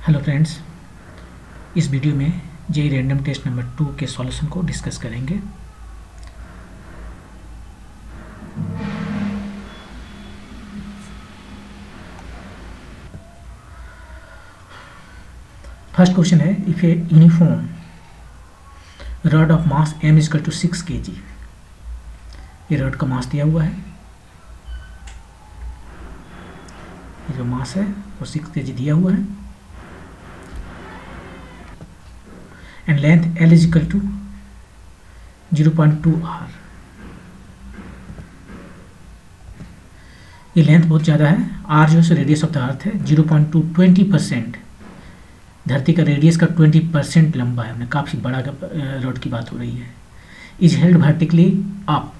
Hello friends, इस video में JEE random test number 2 के सॉल्यूशन को डिस्कस करेंगे। फर्स्ट क्वेश्चन है, if a uniform rod of mass m is equal to 6 kg। ये rod का मास दिया हुआ है, ये जो मास है वो 6 kg दिया हुआ है, and length l is equal to 0.2 r। ये लेंथ बहुत ज़्यादा है, r जो है रेडियस ऑफ द अर्थ है 0.2 20%। धरती का रेडियस का 20% लंबा है, हमने काफ़ी बड़ा रॉड की बात हो रही है। Is held vertically up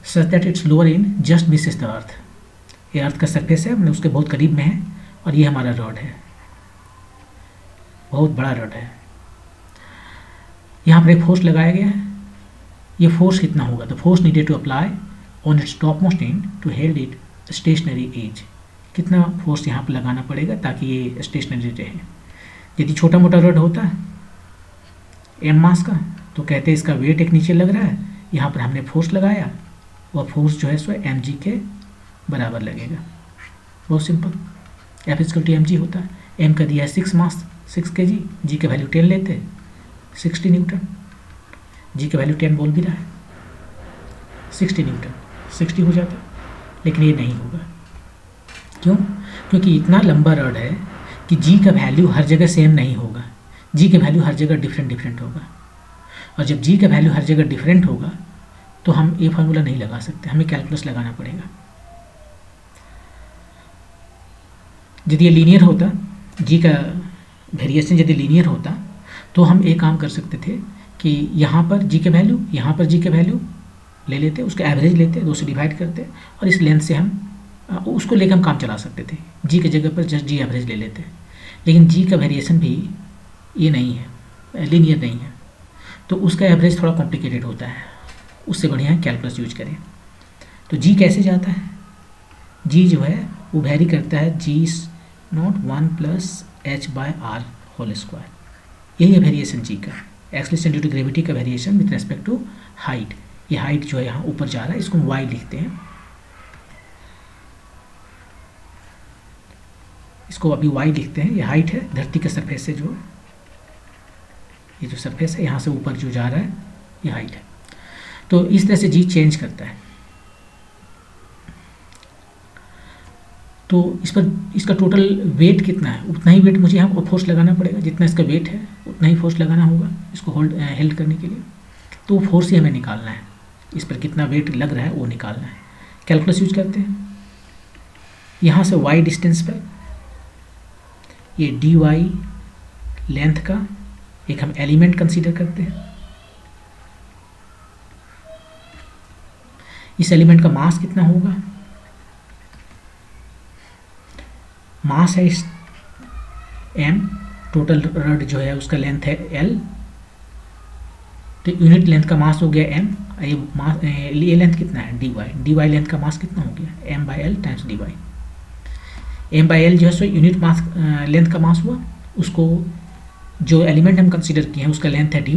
such that it's lower in just Mrs the earth. ये अर्थ का सरफेस है, हमने उसके बहुत करीब में है, और ये हमारा रॉड है, बहुत बड़ा रॉड है। यहाँ पर एक फोर्स लगाया गया है, ये फोर्स कितना होगा? The force needed to apply on its top most and to held it stationary as. कितना फोर्स यहाँ पर लगाना पड़ेगा ताकि ये स्टेशनरी रहे? यदि छोटा मोटा रॉड होता है एम मास का तो कहते हैं इसका वेट एक नीचे लग रहा है, यहाँ पर हमने फोर्स लगाया, वह फोर्स जो है सो एम जी के बराबर लगेगा। बहुत simple, F equal to M G होता है। एम का दिया है 6 मास 6 kg, जी का वैल्यू 10 लेते हैं 60 न्यूटन, जी का वैल्यू 10 बोल भी रहा है, 60 न्यूटन 60 हो जाता है, लेकिन ये नहीं होगा। क्यों? क्योंकि इतना लंबा रॉड है कि जी का वैल्यू हर जगह सेम नहीं होगा, जी का वैल्यू हर जगह डिफरेंट होगा, और जब जी का वैल्यू हर जगह डिफरेंट होगा तो हम ये फार्मूला नहीं लगा सकते, हमें कैलकुलस लगाना पड़ेगा। यदि ये लीनियर होता, जी का वेरिएशन यदि लीनियर होता तो हम एक काम कर सकते थे कि यहाँ पर जी के वैल्यू, यहाँ पर जी के वैल्यू ले लेते, उसका एवरेज लेते, 2 से डिवाइड करते, और इस लेंथ से हम उसको लेकर हम काम चला सकते थे। जी के जगह पर जस्ट जी एवरेज ले लेते, लेकिन जी का वेरिएशन भी ये नहीं है, लीनियर नहीं है, तो उसका एवरेज थोड़ा कॉम्प्लिकेटेड होता है, उससे बढ़िया है कैलकुलस यूज करें। तो जी कैसे जाता है? जी जो है वो वेरी करता है जी नॉट 1 + h/r होल स्क्वायर। यही है वेरिएशन जी का, एक्सेलरेशन ड्यू टू ग्रेविटी का variation with respect to height. ये हाइट जो है यहाँ ऊपर जा रहा है, इसको हम वाई लिखते हैं, इसको अभी वाई लिखते हैं। ये हाइट है धरती के सरफेस से, जो ये जो सरफेस है यहाँ से ऊपर जो जा रहा है ये हाइट है। तो इस तरह से जी चेंज करता है। तो इस पर इसका टोटल वेट कितना है, उतना ही वेट मुझे यहाँ फोर्स लगाना पड़ेगा, जितना इसका वेट है उतना ही फोर्स लगाना होगा इसको हेल्ड करने के लिए। तो फोर्स ही हमें निकालना है, इस पर कितना वेट लग रहा है वो निकालना है। कैलकुलस यूज करते हैं। यहाँ से वाई डिस्टेंस पर ये डी वाई लेंथ का एक हम एलिमेंट कंसीडर करते हैं। इस एलिमेंट का मास कितना होगा? मास है इस m, टोटल रॉड जो है उसका लेंथ है l, तो यूनिट लेंथ का मास हो गया m। ये मास, ये लेंथ कितना है? dy लेंथ का मास कितना हो गया? m/l times dy। m/l जो है सो यूनिट मास लेंथ का मास हुआ, उसको जो एलिमेंट हम कंसीडर किए हैं उसका लेंथ है dy,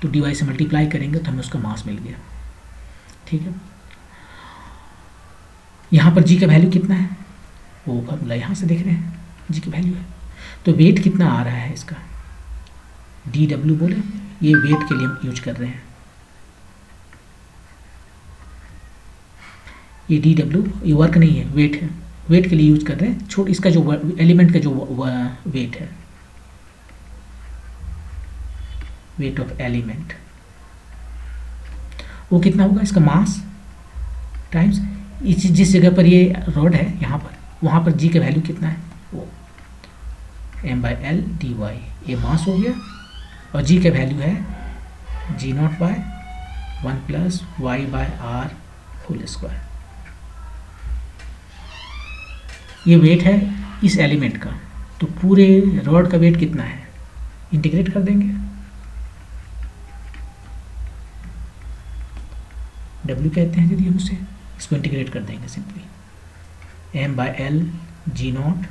तो dy से मल्टीप्लाई करेंगे तो हमें उसका मास मिल गया। ठीक है, यहाँ पर g का वैल्यू कितना है वो फॉर्मूला यहाँ से देख रहे हैं, जी की वैल्यू है। तो वेट कितना आ रहा है इसका? dw बोले, ये वेट के लिए हम यूज कर रहे हैं। ये dw ये वर्क नहीं है, वेट है, वेट के लिए यूज कर रहे हैं। छोट इसका जो एलिमेंट का जो वेट है, वेट ऑफ एलिमेंट, वो कितना होगा? इसका मास टाइम्स जिस जगह पर ये रॉड है यहाँ पर, वहाँ पर जी का वैल्यू कितना है? वो m/l dy, ये मास हो गया, और जी का वैल्यू है g0/1 + y/r होल स्क्वायर। ये वेट है इस एलिमेंट का, तो पूरे रॉड का वेट कितना है? इंटीग्रेट कर देंगे, w कहते हैं यदि हम उसे, इसको इंटीग्रेट कर देंगे simply, m/l g0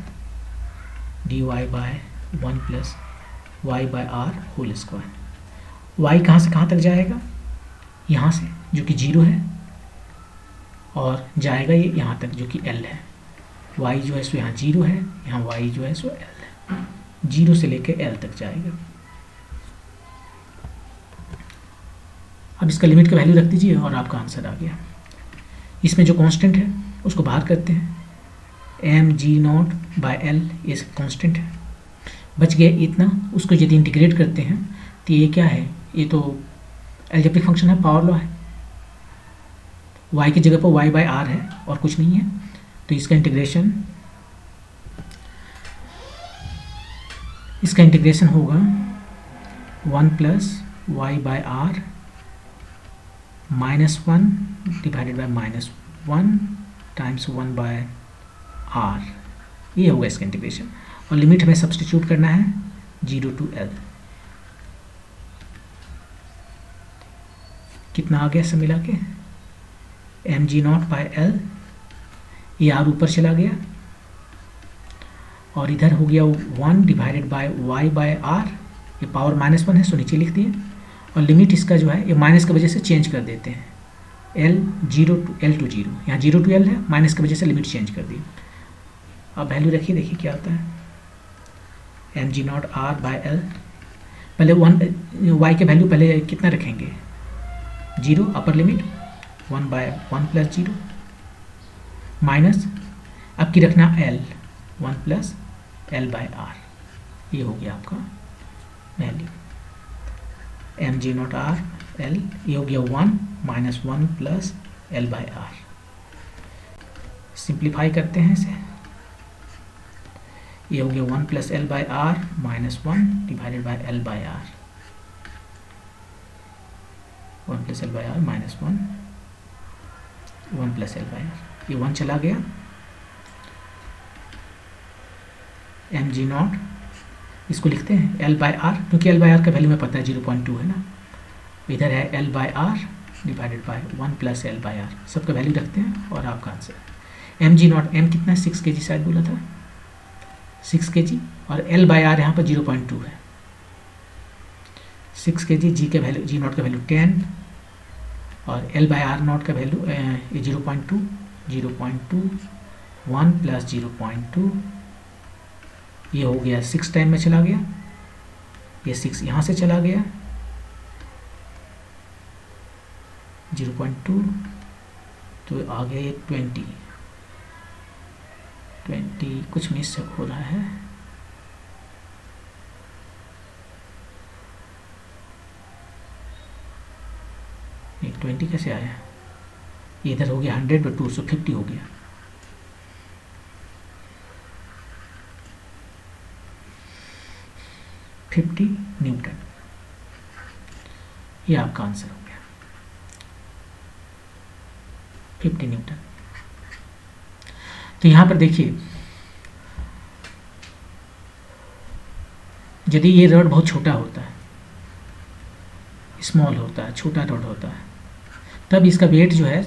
dy/r 1 plus Y by R whole square. Y कहाँ से कहाँ तक जाएगा, यहाँ से जो कि 0 है, और जाएगा ये यहाँ तक जो कि L है। y जो है सो यहाँ 0 है, यहाँ y जो है सो L है, 0 से लेके L तक जाएगा। अब इसका लिमिट का वैल्यू रख दीजिए और आपका आंसर आ गया। इसमें जो कांस्टेंट है उसको बाहर करते हैं, M G not by L ये कांस्टेंट है, बच गया इतना। उसको यदि इंटीग्रेट करते हैं तो ये क्या है, ये तो एल्जेब्रिक फंक्शन है, पावर लॉ है। y की जगह पर y बाय आर है और कुछ नहीं है, तो इसका इंटीग्रेशन होगा 1 plus Y by R -1 divided by -1 times 1 by R, ये होगा इसका इंटीग्रेशन। और लिमिट हमें सब्सटीट्यूट करना है 0 to L। कितना आ गया सब मिला के, M G not by L, ये आर ऊपर चला गया और इधर हो गया 1 divided by Y by R, ये पावर -1 है सो नीचे लिख दिए। और लिमिट इसका जो है ये माइनस की वजह से चेंज कर देते हैं, L 0 to L to 0, यहाँ 0 to L है, माइनस की वजह से लिमिट चेंज कर दी। अब वैल्यू रखिए, देखिए क्या आता है, M G naught R by L. पहले 1 y के वैल्यू पहले कितना रखेंगे, 0 upper limit, 1 by 1 plus 0 minus अब की रखना L 1 plus L by R, ये हो गया आपका value M G naught R L, ये हो गया 1 minus 1 plus L by R. Simplify करते हैं इसे, ये हो गया 1 plus L by R minus 1 divided by L by R, 1 plus L by R minus 1 plus L by R, ये 1 चला गया। एम जी नॉट इसको लिखते हैं L बाय आर, क्योंकि L बाय आर का वैल्यू में पता है 0.2 है ना, इधर है L by R divided by 1 plus L by R, सबका वैल्यू रखते हैं और आपका answer M G naught, M कितना है 6 kg शायद बोला था, 6 kg, और L बाय आर यहाँ पर 0.2 है, 6 kg, जी के वैल्यू, जी नॉट का वैल्यू 10 और L बाय आर नॉट का वैल्यू 0.2, 1 प्लस 0.2, ये हो गया 6 टाइम में चला गया, ये 6 यहाँ से चला गया 0.2, तो आ गया ये 20 कुछ मिस हो रहा है, ये 20 कैसे आया, ये इधर हो गया 100 और 250 हो गया। न्यूटन, ये आपका आंसर हो गया 50 न्यूटन। तो यहां पर देखिए, यदि ये रड बहुत छोटा होता है, स्मॉल होता है, छोटा रड होता है, तब इसका वेट जो है,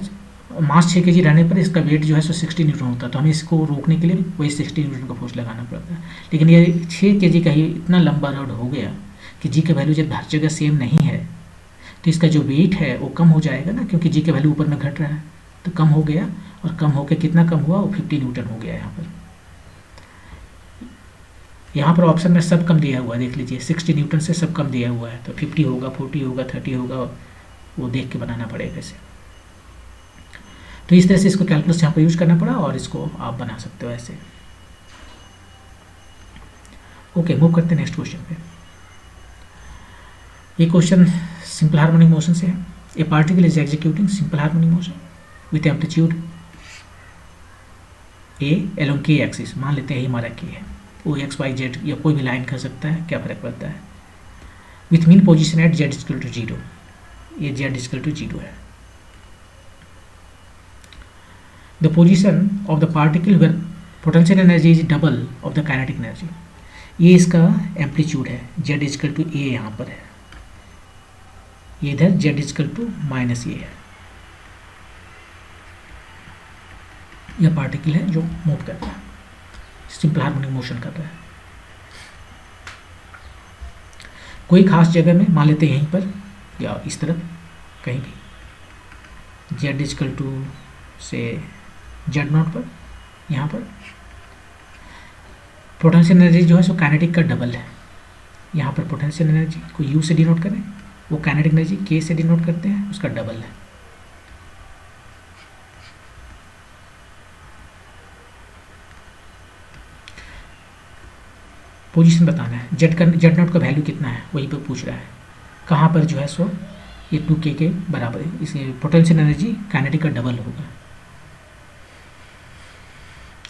मास 6 kg रहने पर इसका वेट जो है सो 60 न्यूटन होता है, तो हमें इसको रोकने के लिए वही 60 न्यूटन का फोर्स लगाना पड़ता है। लेकिन ये 6 kg का ही इतना लंबा रड हो गया कि जी का वैल्यू जब हर जगह सेम नहीं है तो इसका जो वेट है वो कम हो जाएगा ना, क्योंकि जी का वैल्यू ऊपर में घट रहा है, तो कम हो गया, और कम होकर कितना कम हुआ, वो 50 न्यूटन हो गया। यहाँ पर ऑप्शन में सब कम दिया हुआ है, देख लीजिए 60 न्यूटन से सब कम दिया हुआ है, तो 50 होगा, 40 होगा, 30 होगा, वो देख के बनाना पड़ेगा इसे। तो इस तरह से इसको कैलकुलस यहाँ पर यूज करना पड़ा और इसको आप बना सकते हो ऐसे। ओके, मूव करते हैं नेक्स्ट क्वेश्चन पे। ये क्वेश्चन सिंपल हार्मोनिक मोशन से है। ए particle is executing simple harmonic motion with amplitude A along के एक्सिस, मान लेते हैं हमारा के है, ओ एक्स वाई जेड या कोई भी लाइन कर सकता है, क्या फर्क पड़ता है, with mean position at Z equal to 0, ये जेड इक्वल टू 0 है। The position of the particle where potential energy is double of the kinetic energy, ये इसका एम्पलीट्यूड है, z इक्वल टू ए यहाँ पर है, ये इधर z इक्वल टू माइनस ए है। यह पार्टिकल है जो मूव कर रहा है, सिंपल हार्मोनिक मोशन कर रहा है। कोई खास जगह में मान लेते हैं यहीं पर या इस तरफ कहीं भी जेड इजकल टू से जेड नॉट पर, यहाँ पर पोटेंशियल एनर्जी जो है सो काइनेटिक का डबल है। यहाँ पर पोटेंशियल एनर्जी को यू से डिनोट करें, वो काइनेटिक एनर्जी के से डिनोट करते हैं, उसका डबल है। पोजीशन बताना है, जेड नॉट का वैल्यू कितना है वहीं पर पूछ रहा है, कहाँ पर जो है सो ये 2k के बराबर है, इसलिए पोटेंशियल एनर्जी काइनेटिक का डबल होगा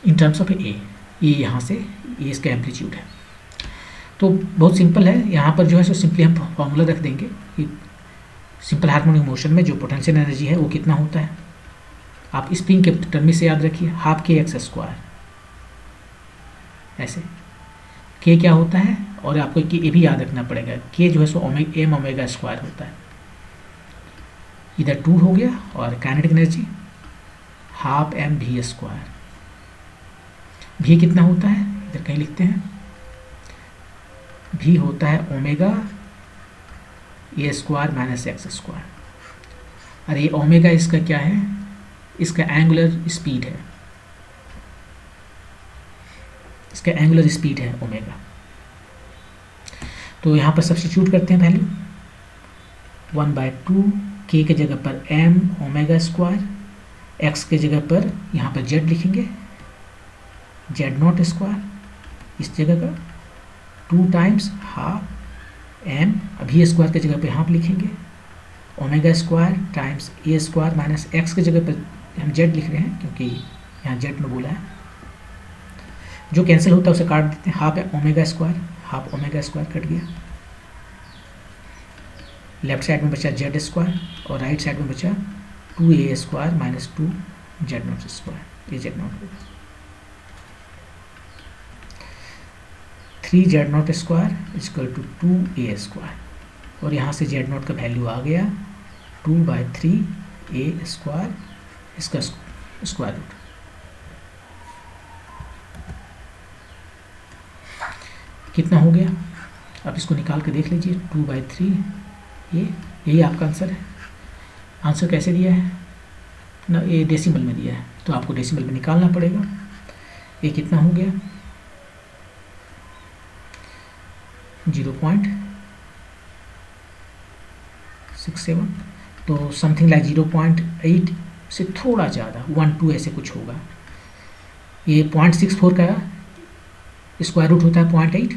इन टर्म्स ऑफ ए। ये यहाँ से ये इसका एम्पलीट्यूड है। तो बहुत सिंपल है, यहाँ पर जो है सो सिंपली हम फॉर्मूला रख देंगे कि सिंपल हार्मोनिक मोशन में जो पोटेंशियल एनर्जी है वो कितना होता है। आप स्प्रिंग के टर्म में से याद रखिए, हाफ के एक्स स्क्वायर, ऐसे के क्या होता है, और आपको ये भी याद रखना पड़ेगा, के जो है सो एम ओमेगा स्क्वायर होता है। इधर 2 हो गया, और काइनेटिक एनर्जी हाफ एम भी स्क्वायर। भी कितना होता है, इधर कहीं लिखते हैं, भी होता है omega A square minus x square. अरे ये ओमेगा इसका क्या है, इसका एंगुलर स्पीड है, इसका एंगुलर स्पीड है ओमेगा। तो यहाँ पर सब्स्टिट्यूट करते हैं वैल्यू, 1/2 के के जगह पर एम ओमेगा स्क्वायर, एक्स के जगह पर यहाँ पर जेड लिखेंगे, जेड नॉट स्क्वायर इस जगह का, 2 टाइम्स हाफ एम, अभी स्क्वायर के जगह पे हाफ लिखेंगे, ओमेगा स्क्वायर टाइम्स ए स्क्वायर माइनस एक्स के जगह पर हम जेड लिख रहे हैं क्योंकि यहाँ जेड में बोला है, जो कैंसिल होता है उसे काट देते हैं, हाफ ओमेगा स्क्वायर कट गया, लेफ्ट साइड में बचा जेड स्क्वायर और राइट साइड में बचा 2a square minus 2 Z naught square, ये जेड नॉट होगा 3 Z naught square equal to 2a square, और यहाँ से जेड नॉट का वैल्यू आ गया 2/3a स्क्वायर, इसका स्क्वायर रूट। कितना हो गया, अब इसको निकाल के देख लीजिए, 2/3 यही आपका आंसर है। आंसर कैसे दिया है ना, ये डेसिमल में दिया है तो आपको डेसिमल में निकालना पड़ेगा। ये कितना हो गया, 0.67, तो समथिंग लाइक 0.8 से थोड़ा ज़्यादा, 1-2 ऐसे कुछ होगा। ये 0.64 का स्क्वायर रूट होता है 0.8,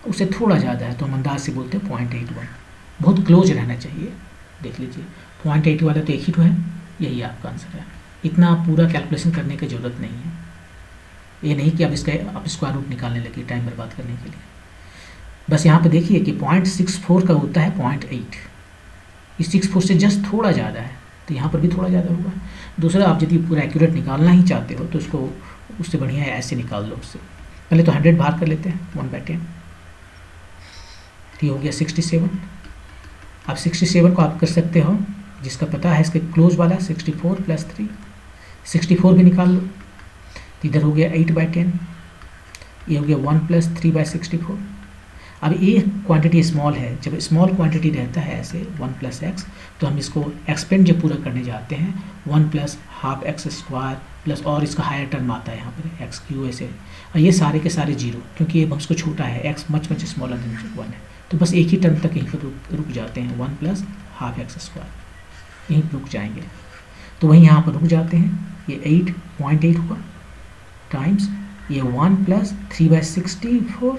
उससे थोड़ा ज़्यादा है तो हम अंदाज से बोलते हैं 0.81, बहुत क्लोज रहना चाहिए। देख लीजिए 0.8 वाला तो एक ही तो है, यही आपका आंसर है। इतना पूरा कैलकुलेशन करने की ज़रूरत नहीं है, ये नहीं कि आप स्क्वायर रूट निकालने लगे टाइम बर्बाद करने के लिए। बस यहाँ पे देखिए कि 0.64 का होता है 0.8, इस 64 से जस्ट थोड़ा ज़्यादा है तो यहाँ पर भी थोड़ा ज़्यादा होगा। दूसरा, आप यदि पूरा एक्यूरेट निकालना ही चाहते हो तो उसको उससे बढ़िया है ऐसे निकाल लो। उससे पहले तो 100 बाहर कर लेते हैं, 1/10, ये हो गया 67। अब 67 को आप कर सकते हो, जिसका पता है इसके क्लोज वाला 64 + 3, 64 भी निकाल लो, तो इधर हो गया 8/10, ये हो गया 1 + 3/64। अब ये क्वांटिटी स्मॉल है, जब स्मॉल क्वांटिटी रहता है ऐसे 1 + x, तो हम इसको एक्सपेंड जब पूरा करने जाते हैं 1 + हाफ एक्स स्क्वायर प्लस, और इसका हायर टर्म आता है यहाँ पर x³ ऐसे, और ये सारे के सारे 0, क्योंकि ये हमको छोटा है, x मच स्मॉलर देन 1 है, तो बस एक ही टर्म तक यहीं पर रुक जाते हैं, 1 + हाफ एक्स स्क्वायर, यहीं रुक जाएंगे। तो वहीं यहाँ पर रुक जाते हैं, ये 8.8 हुआ टाइम्स ये 1 + 3/64,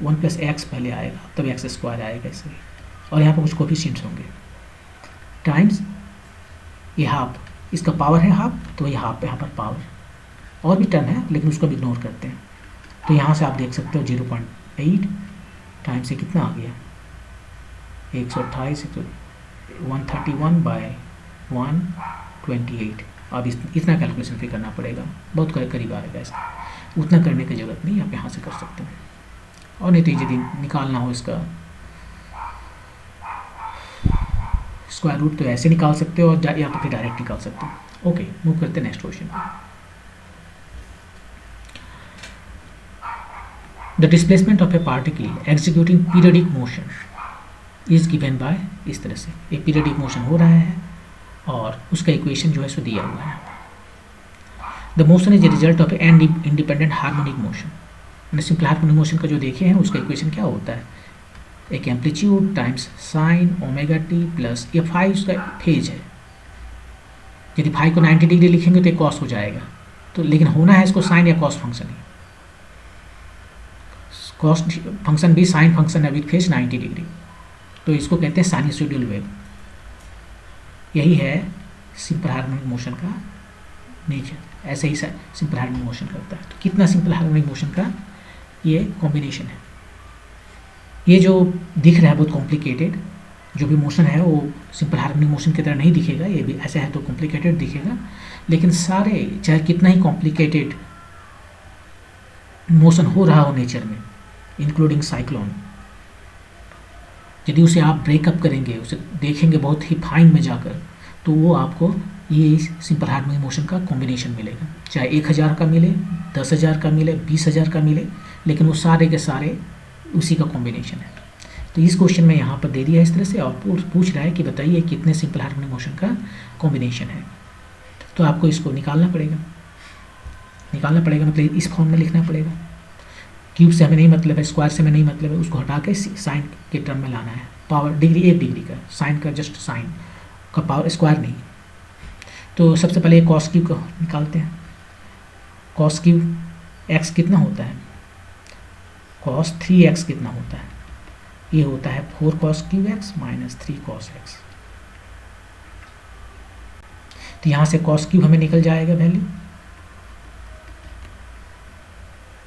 1 + x पहले आएगा तब एक्स स्क्वायर आएगा इसमें, और यहाँ पर कुछ कोफिशिएंट्स होंगे, टाइम्स ये हाफ, इसका पावर है हाफ, तो ये हाफ पे यहाँ पर पावर, और भी टर्म है लेकिन उसको भी इग्नोर करते हैं। तो यहाँ से आप देख सकते हो 0.8 टाइम्स से कितना आ गया, 128, 131/128। अब इतना कैलकुलेशन फिर करना पड़ेगा, बहुत करीब आएगा इसका, उतना करने की ज़रूरत नहीं, आप यहाँ से कर सकते हैं। और नहीं तो यदि निकालना हो इसका स्क्वायर रूट तो ऐसे निकाल सकते हो, और या तो फिर डायरेक्ट निकाल सकते हो। ओके, मूव करते हैं नेक्स्ट क्वेश्चन पर। The displacement of A particle executing periodic motion is given by, इस तरह से एक पीरियडिक मोशन हो रहा है और उसका इक्वेशन जो है सो दिया हुआ है। The motion is a result of an independent harmonic motion. मैंने सिंपल हार्मोनिक मोशन का जो देखे हैं उसका इक्वेशन क्या होता है, एक amplitude times sine omega T plus ये फाई उसका फेज है। यदि फाई को 90 डिग्री लिखेंगे तो एक कॉस हो जाएगा, तो लेकिन होना है इसको साइन या कॉस फंक्शन ही। कॉस फंक्शन भी साइन फंक्शन है विद फेज 90 डिग्री, तो इसको कहते हैं साइनसोइडल वेव। यही है सिंपल हार्मोनिक मोशन का नेचर, ऐसे ही सिंपल हार्मोनिक मोशन करता है। तो कितना सिंपल हार्मोनिक मोशन का ये कॉम्बिनेशन है। ये जो दिख रहा है बहुत कॉम्प्लिकेटेड, जो भी मोशन है वो सिंपल हार्मोनिक मोशन की तरह नहीं दिखेगा, ये भी ऐसा है तो कॉम्प्लिकेटेड दिखेगा, लेकिन सारे चाहे कितना ही कॉम्प्लिकेटेड मोशन हो रहा हो नेचर में, इंक्लूडिंग साइक्लोन, यदि उसे आप ब्रेकअप करेंगे, उसे देखेंगे बहुत ही फाइन में जाकर, तो वो आपको ये सिंपल हार्मोनिक मोशन का कॉम्बिनेशन मिलेगा। चाहे 1000 का मिले, 10,000 का मिले, 20,000 का मिले, लेकिन वो सारे के सारे उसी का कॉम्बिनेशन है। तो इस क्वेश्चन में यहाँ पर दे दिया इस तरह से, और पूछ रहा है कि बताइए कितने सिंपल हार्मोनिक मोशन का कॉम्बिनेशन है। तो आपको इसको निकालना पड़ेगा मतलब इस फॉर्म में लिखना पड़ेगा। क्यूब से हमें नहीं मतलब है, स्क्वायर से हमें नहीं मतलब है, उसको हटा के साइन के टर्म में लाना है। पावर डिग्री 1 डिग्री का, साइन का जस्ट साइन का पावर, स्क्वायर नहीं। तो सबसे पहले कॉस क्यूब को निकालते हैं। कॉस क्यूब एक्स कितना होता है, कॉस 3x कितना होता है, ये होता है 4 cos cube x minus 3 cos x। तो यहाँ से कॉस क्यूब हमें निकल जाएगा value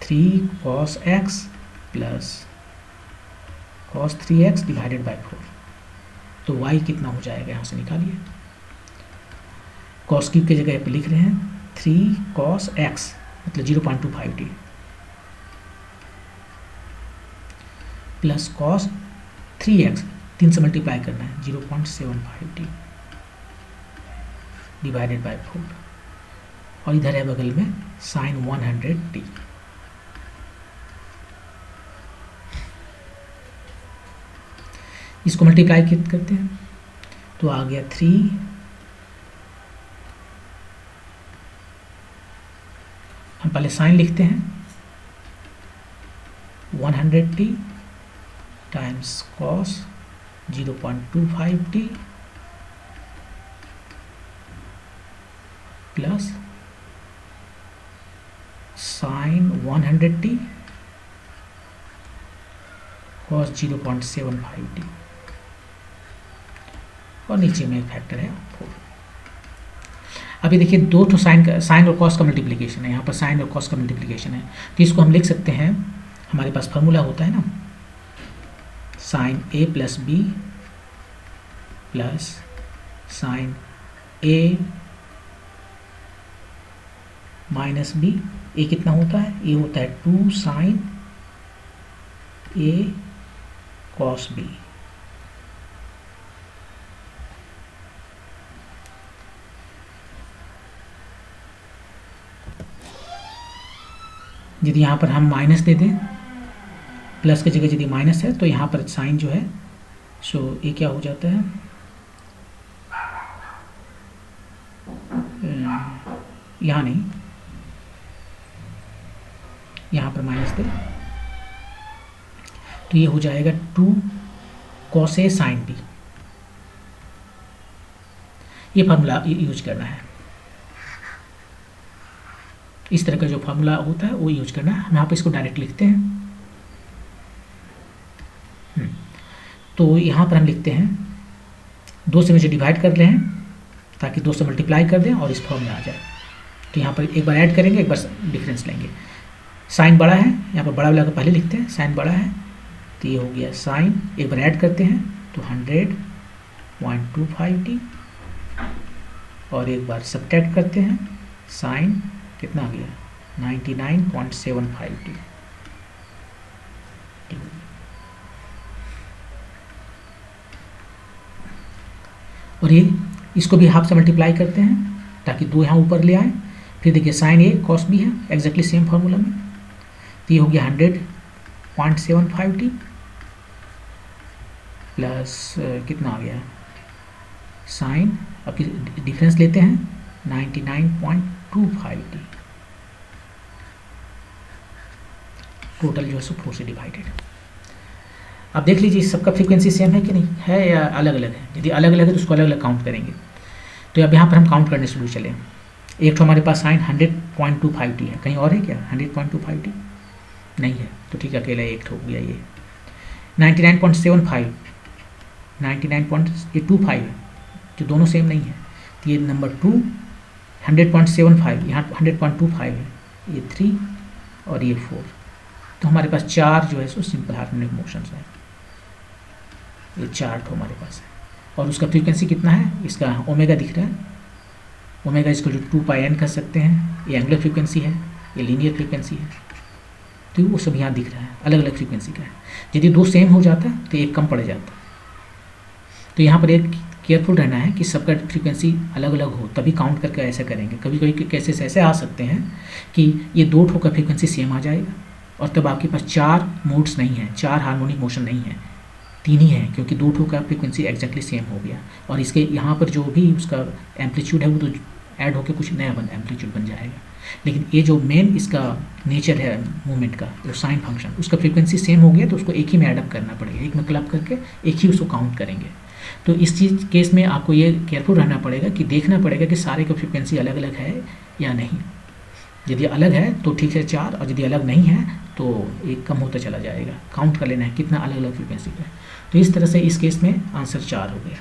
3 cos x plus cos 3x divided by 4। तो y कितना हो जाएगा, यहाँ से निकालिए। कॉस क्यूब की जगह पर लिख रहे हैं 3 cos x मतलब 0.25t प्लस cos 3x 3 से मल्टीप्लाई करना है 0.75t डिवाइडेड बाई 4, और इधर है बगल में साइन 100t। इसको मल्टीप्लाई करते हैं तो आ गया 3 हम पहले साइन लिखते हैं 100t times cos 0.25t plus sign 100t cos 0.75t, और नीचे में फैक्टर है 4। अभी देखिए दो तो साइन और कॉस का मल्टीप्लिकेशन है, यहाँ पर साइन और कॉस का मल्टीप्लिकेशन है, तो इसको हम लिख सकते हैं, हमारे पास फार्मूला होता है ना, sine a plus B plus sine a minus B. A कितना होता है, ये होता है 2 साइन a कॉस b। यदि यहाँ पर हम माइनस दे दें, प्लस की जगह यदि माइनस है तो यहाँ पर साइन जो है सो ये क्या हो जाता है, यहाँ नहीं, यहाँ पर माइनस दे तो ये हो जाएगा 2 cos a साइन b। ये फार्मूला यूज करना है, इस तरह का जो फार्मूला होता है वो यूज करना है। हम यहाँ पर इसको डायरेक्ट लिखते हैं। तो यहाँ पर हम लिखते हैं 2 से मुझे डिवाइड कर रहे हैं ताकि 2 से मल्टीप्लाई कर दें और इस फॉर्म में आ जाए। तो यहाँ पर एक बार ऐड करेंगे, एक बार डिफरेंस लेंगे। साइन बड़ा है, यहाँ पर बड़ा वाला को पहले लिखते हैं, साइन बड़ा है तो ये हो गया साइन, एक बार ऐड करते हैं तो 100.25t, और एक बार सब्ट्रैक्ट करते हैं, साइन कितना आ गया 99.75t। और ये इसको भी हाफ से मल्टीप्लाई करते हैं ताकि 2 यहाँ ऊपर ले आए। फिर देखिए साइन ए कॉस बी है, एग्जैक्टली सेम फार्मूला में, तो ये हो गया 0.75t प्लस कितना आ गया साइन, अब डिफरेंस लेते हैं 99.25t, टोटल जो है सो 4 से डिवाइडेड। अब देख लीजिए सबका फ्रीक्वेंसी सेम है कि नहीं है या अलग अलग है। यदि अलग अलग है तो उसको अलग अलग काउंट करेंगे। तो अब यहाँ पर हम काउंट करने शुरू चले। एक तो हमारे पास साइन 100.25t है, कहीं और है क्या 100.25t? नहीं है, तो ठीक है अकेला एक हो गया ये। 99.75 99.25 है, जो दोनों सेम नहीं है, तो ये नंबर 2 100.75, यहाँ 100.25 है, ये 3 और ये 4। तो हमारे पास 4 जो है सो सिंपल हार्मोनिक मोशंस है, ये 4 तो हमारे पास है। और उसका फ्रीक्वेंसी कितना है, इसका ओमेगा दिख रहा है, ओमेगा इसको जो 2πn कर सकते हैं, ये एंगुलर फ्रीक्वेंसी है, ये लीनियर फ्रीक्वेंसी है, तो वो सब यहाँ दिख रहा है, अलग अलग फ्रीक्वेंसी का है। यदि दो सेम हो जाता तो एक कम पड़ जाता। तो यहाँ पर एक केयरफुल रहना है कि सबका फ्रीक्वेंसी अलग अलग हो, तभी काउंट करके ऐसा करेंगे। कभी कभी केसेस ऐसे आ सकते हैं कि ये दो ठो का फ्रीक्वेंसी सेम आ जाएगा और तब आपके पास 4 मोड्स नहीं हैं, 4 हार्मोनिक मोशन नहीं है, 3 ही है, क्योंकि दो ठो का फ्रीक्वेंसी एग्जैक्टली सेम हो गया। और इसके यहाँ पर जो भी उसका एम्पलीट्यूड है वो तो ऐड होकर कुछ नया एम्पलीट्यूड बन जाएगा। लेकिन ये जो मेन इसका नेचर है मूवमेंट का, जो साइन फंक्शन, उसका फ्रीक्वेंसी सेम हो गया तो उसको एक ही में एडअप करना पड़ेगा, एक में क्लब करके एक ही उसको काउंट करेंगे। तो इस चीज़ केस में आपको ये केयरफुल रहना पड़ेगा कि देखना पड़ेगा कि सारे का फ्रीक्वेंसी अलग अलग है या नहीं। यदि अलग है तो ठीक है 4, और यदि अलग नहीं है तो एक कम होता चला जाएगा। काउंट कर लेना है कितना अलग अलग फ्रीक्वेंसी का है। तो इस तरह से इस केस में आंसर 4 हो गया।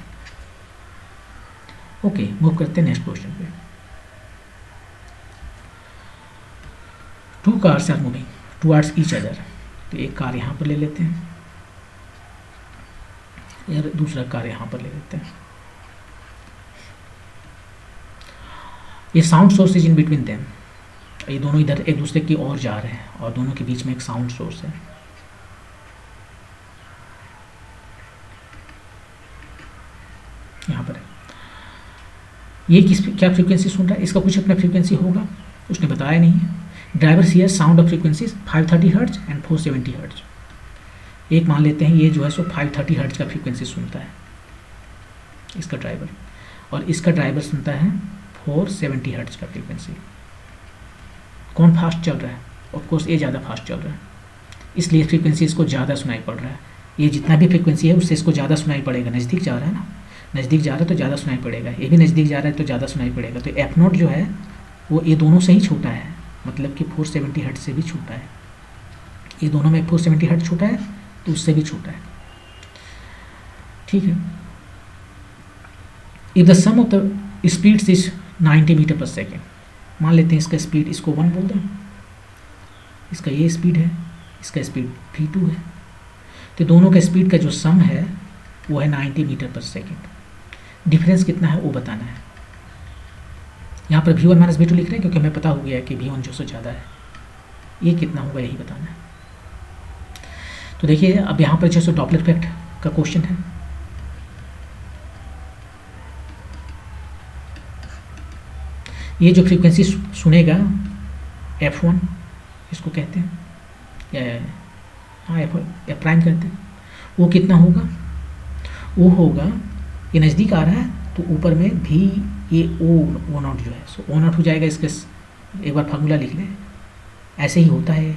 ओके, मूव करते हैं नेक्स्ट क्वेश्चन पे। 2 cars are moving towards each other. तो एक कार यहाँ पर ले लेते हैं और दूसरा कार यहाँ पर ले लेते हैं। ये sound source is in between them, ये दोनों इधर एक दूसरे की ओर जा रहे हैं और दोनों के बीच में एक साउंड सोर्स है। यहाँ पर है, ये क्या फ्रीक्वेंसी सुन रहा है, इसका कुछ अपना फ्रीक्वेंसी होगा, उसने बताया नहीं है। Driver here sound of frequencies 530 hertz and 470 hertz. एक मान लेते हैं ये जो है सो 530 हर्ट्ज का फ्रीक्वेंसी सुनता है इसका ड्राइवर, और इसका ड्राइवर सुनता है 470 हर्ट्ज का फ्रीक्वेंसी। कौन फास्ट चल रहा है? ऑफ कोर्स ये ज़्यादा फास्ट चल रहा है, इसलिए फ्रीक्वेंसी इसको ज़्यादा सुनाई पड़ रहा है। ये जितना भी फ्रीक्वेंसी है उससे इसको ज़्यादा सुनाई पड़ेगा। नज़दीक जा रहा है ना, नज़दीक जा रहा है तो ज़्यादा सुनाई पड़ेगा, ये भी नज़दीक जा रहा है तो ज़्यादा सुनाई पड़ेगा। तो एफ नोट जो है वो ये दोनों से ही छोटा है, मतलब कि 470 हर्ट्ज से भी छोटा है। ये दोनों में 470 हर्ट्ज छोटा है तो उससे भी छोटा है, ठीक है। If the sum of the speeds is 90 metre per second, मान लेते हैं इसका स्पीड, इसको 1 बोल दें, इसका ये स्पीड है, इसका स्पीड v2 है, तो दोनों का स्पीड का जो सम है वो है 90 मीटर पर सेकेंड। डिफरेंस कितना है वो बताना है। यहाँ पर v1 माइनस v2 लिख रहे हैं क्योंकि हमें पता हो गया है कि v1 जो से ज़्यादा है, ये कितना होगा यही बताना है। तो देखिए अब यहाँ पर जो है डॉपलर इफेक्ट का क्वेश्चन है। ये जो फ्रीक्वेंसी सुनेगा f1 इसको कहते हैं, या हाँ f प्राइम कहते हैं, वो कितना होगा, वो होगा, ये नज़दीक आ रहा है तो ऊपर में भी ये ओ नॉट जो है सो ओ नॉट हो जाएगा। इसके एक बार फार्मूला लिख लें, ऐसे ही होता है।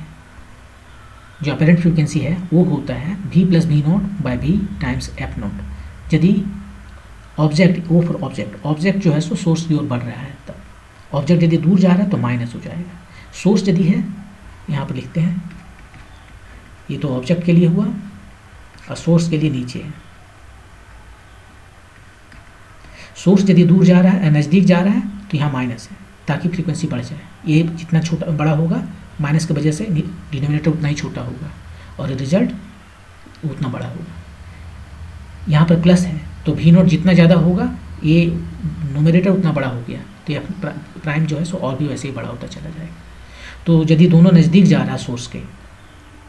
जो अपेरेंट फ्रीक्वेंसी है वो होता है v plus v not by v times f not. यदि ऑब्जेक्ट ओ फॉर ऑब्जेक्ट जो है सो सोर्स की ओर बढ़ रहा है, तब ऑब्जेक्ट यदि दूर जा रहा है तो माइनस हो जाएगा। सोर्स यदि है, यहाँ पर लिखते हैं, ये तो ऑब्जेक्ट के लिए हुआ और सोर्स के लिए नीचे है। सोर्स यदि दूर जा रहा है, नज़दीक जा रहा है तो यहाँ माइनस है ताकि फ्रीक्वेंसी बढ़ जाए। ये जितना छोटा बड़ा होगा माइनस की वजह से डिनोमिनेटर उतना ही छोटा होगा और रिजल्ट उतना बड़ा होगा। यहाँ पर प्लस है तो v नोट जितना ज़्यादा होगा ये नोमिनेटर उतना बड़ा हो गया, तो ये प्राइम जो है सो और भी वैसे ही बड़ा होता चला जाएगा। तो यदि दोनों नज़दीक जा रहा है सोर्स के,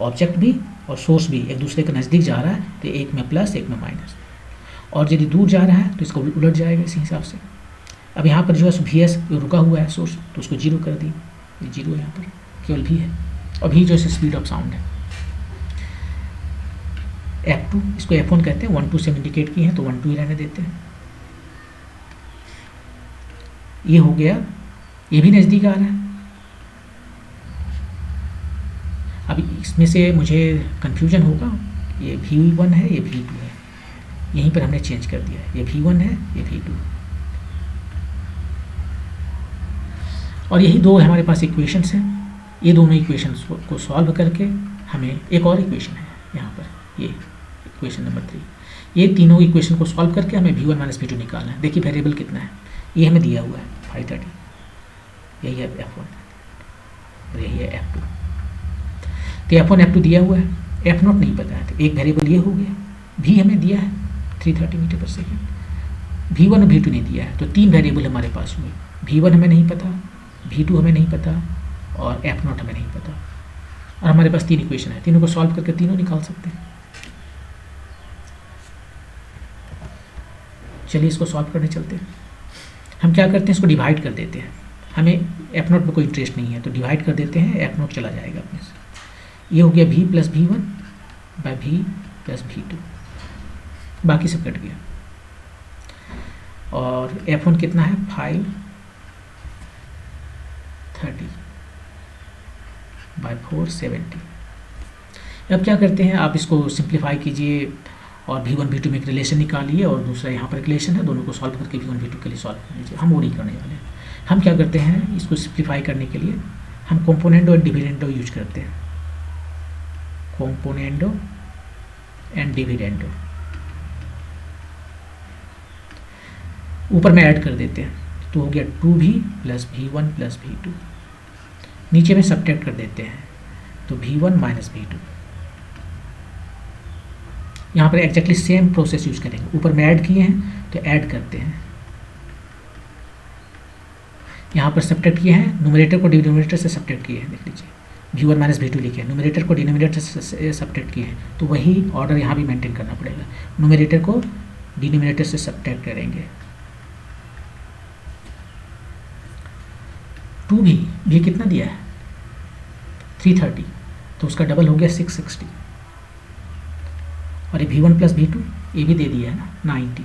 ऑब्जेक्ट भी और सोर्स भी एक दूसरे के नज़दीक जा रहा है तो एक में प्लस एक में माइनस, और यदि दूर जा रहा है तो इसका उलट जाएगा इसी हिसाब से। अब यहाँ पर जो है वी एस रुका हुआ है सोर्स, तो उसको 0 कर दी, ये 0 यहाँ पर केवल भी है, और भी जो है स्पीड ऑफ साउंड है। F2, इसको F1 कहते हैं, 1 2 से इंडिकेट किए हैं तो 1 2 ही रहने देते हैं। ये हो गया, ये भी नज़दीक आ रहा है। अब इसमें से मुझे कन्फ्यूजन होगा, ये V1 है, ये V2 है, यहीं पर हमने चेंज कर दिया है, ये V1 है, ये V2, और यही दो हमारे पास इक्वेशंस हैं। ये दोनों इक्वेशंस को सॉल्व करके हमें एक और इक्वेशन है यहाँ पर, ये इक्वेशन नंबर 3, ये तीनों इक्वेशन को सॉल्व करके हमें V1 माइनस V2 निकालना है। देखिए वेरिएबल कितना है, ये हमें दिया हुआ है 530, यही है F1 और यही है F2। तो F1 F2 दिया हुआ है, F0 नहीं पता है, तो एक वेरिएबल ये हो गया। V हमें दिया है 330 मीटर पर सेकेंड, V1 और V2 नहीं दिया है, तो तीन वेरिएबल हमारे पास हुए। V1 हमें नहीं पता, V2 हमें नहीं पता और F0 हमें नहीं पता, और हमारे पास तीन इक्वेशन है, तीनों को सॉल्व करके तीनों निकाल सकते हैं। चलिए इसको सॉल्व करने चलते हैं। हम क्या करते हैं, इसको डिवाइड कर देते हैं, हमें F0 में कोई इंटरेस्ट नहीं है तो डिवाइड कर देते हैं, F0 चला जाएगा अपने से। ये हो गया V plus V1 by V plus V2, बाकी सब कट गया। और F1 कितना है 530 बाय 470। अब क्या करते हैं, आप इसको सिंप्लीफाई कीजिए और V1 V2 में एक रिलेशन निकालिए और दूसरा यहाँ पर एक रिलेशन है, दोनों को सॉल्व करके V1 V2 के लिए सॉल्व कर लीजिए। हम वो नहीं करने वाले हैं। हम क्या करते हैं, इसको सिंप्लीफाई करने के लिए हम कंपोनेंडो एंड डिविडेंडो यूज करते हैं, कंपोनेंडो एंड डिविडेंडो। ऊपर में ऐड कर देते हैं, तो हो गया 2V plus V1 plus V2, नीचे में सब्ट्रैक्ट कर देते हैं तो V1 माइनस V2। यहाँ पर एग्जैक्टली सेम प्रोसेस यूज करेंगे, ऊपर में ऐड किए हैं तो ऐड करते हैं, यहाँ पर सब्ट्रैक्ट किए हैं, न्यूमरेटर को डिनोमिनेटर से सब्ट्रैक्ट किए हैं, देख लीजिए V1 माइनस V2 लिखे हैं, न्यूमरेटर को डिनोमिनेटर से सब्ट्रैक्ट किए हैं, तो वही ऑर्डर यहाँ भी मेंटेन करना पड़ेगा, न्यूमरेटर को डिनोमिनेटर से सब्ट्रैक्ट करेंगे। 2V कितना दिया है 330, तो उसका डबल हो गया 660, और ये V1 प्लस V2 ये भी दे दिया है ना 90।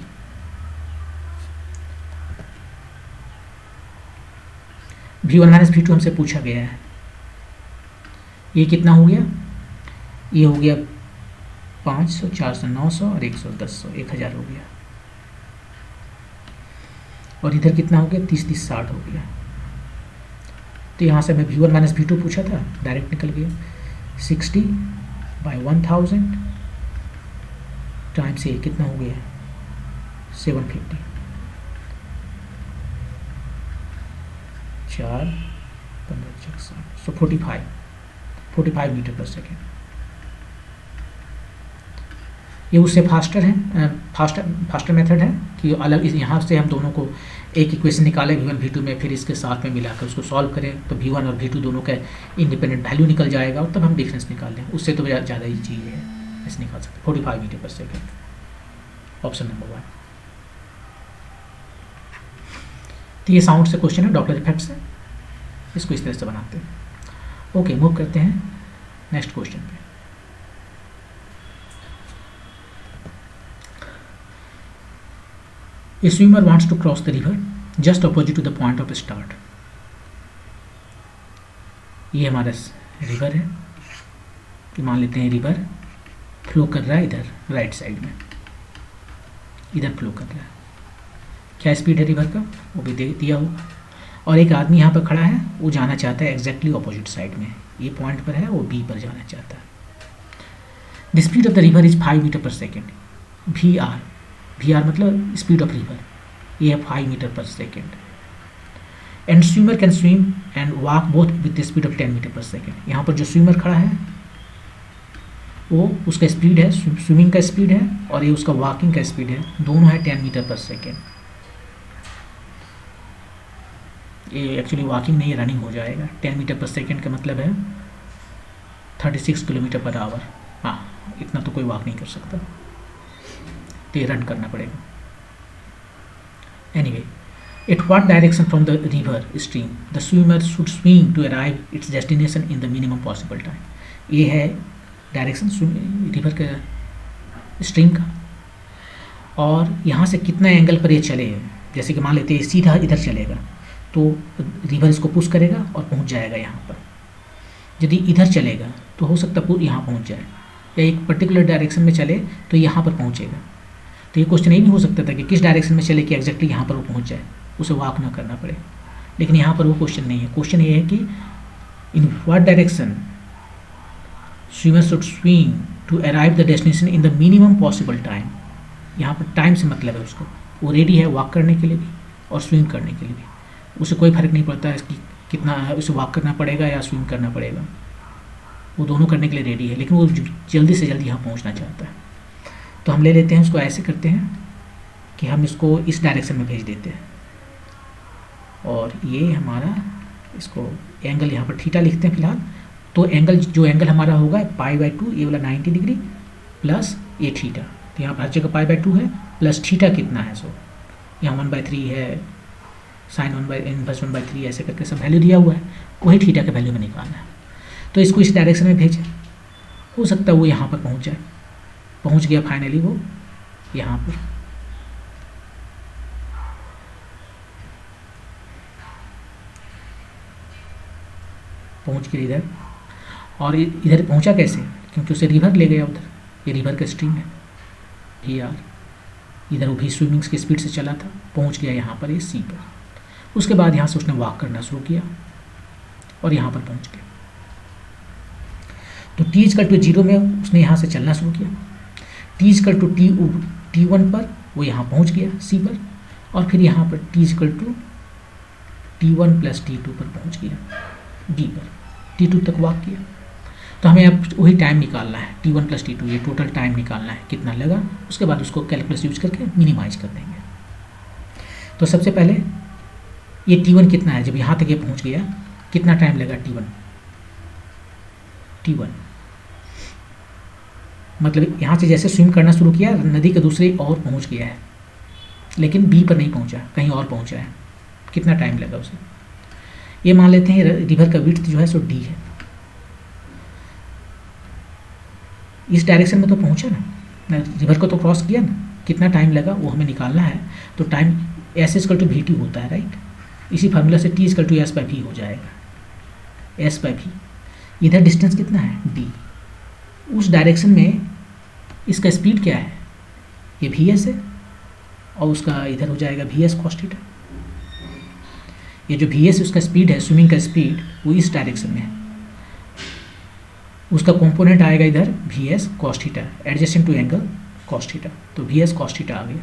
V1 माइनस V2 हमसे पूछा गया है, ये कितना हो गया, ये हो गया 500 400 900 और 100 1000 1000 हो गया, और इधर कितना हो गया 30 30 60 हो गया। तो यहाँ से मैं V1 माइनस V2 पूछा था, डायरेक्ट निकल गया 60 बाई 1000 टाइम से कितना हो गया 750, 4 15 60, सो 45 मीटर पर सेकेंड। ये उससे फास्टर है, फास्टर मेथड है कि अलग यहाँ से हम दोनों को एक इक्वेशन निकालें V1 V2 में, फिर इसके साथ में मिलाकर उसको सॉल्व करें तो V1 और V2 दोनों का इंडिपेंडेंट वैल्यू निकल जाएगा और तब हम डिफरेंस निकाल लें, उससे तो ज़्यादा ही चीज़ है, ऐसे निकाल सकते 45 metre per second, option number 1। तो ये साउंड से क्वेश्चन है, डॉपलर इफेक्ट से, इसको इस तरह से बनाते हैं। ओके, मूव करते हैं नेक्स्ट क्वेश्चन पे। A swimmer wants to cross the river just opposite to the point of start. ये हमारा रिवर है, कि मान लेते हैं रिवर फ्लो कर रहा है इधर राइट साइड में, इधर फ्लो कर रहा है। क्या स्पीड है रिवर का वो भी दे दिया होगा, और एक आदमी यहाँ पर खड़ा है, वो जाना चाहता है एग्जैक्टली ऑपोजिट साइड में, ये पॉइंट पर है, वो बी पर जाना चाहता है। The speed of the river is 5 metre per second, VR मतलब स्पीड ऑफ रिवर, ये है 5 metre per second. And swimmer can swim and walk both with the speed of 10 metre per second. यहाँ पर जो स्विमर खड़ा है वो उसका स्पीड है, स्विमिंग का स्पीड है, और ये उसका वॉकिंग का स्पीड है, दोनों है 10 मीटर पर सेकेंड। ये एक्चुअली वॉकिंग नहीं, रनिंग हो जाएगा। 10 मीटर पर सेकेंड का मतलब है 36 किलोमीटर पर आवर। हाँ, इतना तो कोई वॉक नहीं कर सकता, तो ये रन करना पड़ेगा। Anyway, at what direction from the river stream the swimmer should swim to arrive its destination in the minimum possible time. ये है डायरेक्शन रिवर का स्ट्रीम का, और यहाँ से कितना एंगल पर ये चले, जैसे कि मान लेते हैं सीधा इधर चलेगा तो रिवर इसको पुश करेगा और पहुँच जाएगा यहाँ पर। यदि इधर चलेगा तो हो सकता है यहाँ पहुँच जाए, या एक पर्टिकुलर डायरेक्शन में चले तो यहाँ पर पहुँचेगा। तो ये क्वेश्चन ये नहीं हो सकता था कि किस डायरेक्शन में चले कि एग्जैक्टली यहाँ पर वो पहुँच जाए, उसे वॉक ना करना पड़े। लेकिन यहाँ पर वो क्वेश्चन नहीं है। क्वेश्चन ये है कि in what direction swimmer should swim to arrive the destination in the minimum possible time. यहाँ पर टाइम से मतलब है उसको, वो रेडी है वॉक करने के लिए भी और स्विम करने के लिए भी। उसे कोई फर्क नहीं पड़ता है कि कितना उसे वॉक करना पड़ेगा या स्विम करना पड़ेगा, वो दोनों करने के लिए रेडी है, लेकिन वो जल्दी से जल्दी यहाँ पहुँचना चाहता है। तो हम ले लेते हैं उसको, ऐसे करते हैं कि हम इसको इस डायरेक्शन में भेज देते हैं, और ये हमारा इसको एंगल यहाँ पर थीटा लिखते हैं फिलहाल। तो एंगल जो एंगल हमारा होगा π/2, ये वाला 90 डिग्री प्लस ये थीटा। तो यहाँ पर हर जगह π/2 है, प्लस थीटा कितना है, सो यहाँ 1/3 है, sin 1/3 ऐसे करके सब वैल्यू दिया हुआ है, वही थीटा के वैल्यू में निकालना है। तो इसको इस डायरेक्शन में भेजें, हो सकता है वो यहाँ पर पहुँच जाए। पहुँच गया फाइनली वो यहाँ पर। पहुँच गया इधर, और इधर पहुँचा कैसे, क्योंकि उसे रिवर ले गया उधर, ये रिवर का स्ट्रीम है ये यार। इधर वो भी स्विमिंग की स्पीड से चला था, पहुँच गया यहाँ पर ये सी पर। उसके बाद यहाँ से उसने वॉक करना शुरू किया और यहाँ पर पहुँच गया। तो t=0 में उसने यहाँ से चलना शुरू किया, t=t1 पर वो यहाँ पहुँच गया सी पर, और फिर यहाँ पर t=t1 + t2 पर पहुँच गया डी पर, t2 तक वॉक किया। तो हमें अब वही टाइम निकालना है, t1 + t2, ये टोटल टाइम निकालना है कितना लगा। उसके बाद उसको कैलकुलस यूज करके मिनिमाइज कर देंगे। तो सबसे पहले ये t1 कितना है, जब यहाँ तक ये पहुँच गया कितना टाइम लगा, t1 मतलब यहाँ से जैसे स्विम करना शुरू किया नदी के दूसरे और पहुँच गया है, लेकिन बी पर नहीं पहुँचा, कहीं और पहुँचा है। कितना टाइम लगा उसे, ये मान लेते हैं रिवर का विड्थ जो है सो डी है। इस डायरेक्शन में तो पहुँचा ना, रिवर को तो क्रॉस किया ना, कितना टाइम लगा वो हमें निकालना है। तो टाइम S=VT होता है, राइट। इसी फार्मूला से T=S/V हो जाएगा, S/V। इधर डिस्टेंस कितना है, d। उस डायरेक्शन में इसका स्पीड क्या है, ये Vs है, और उसका इधर हो जाएगा Vs cos θ। ये जो Vs उसका स्पीड है, स्विमिंग का स्पीड, वो इस डायरेक्शन में है। उसका कंपोनेंट आएगा इधर Vs cos θ adjusting to angle cos θ, तो Vs cos θ आ गया।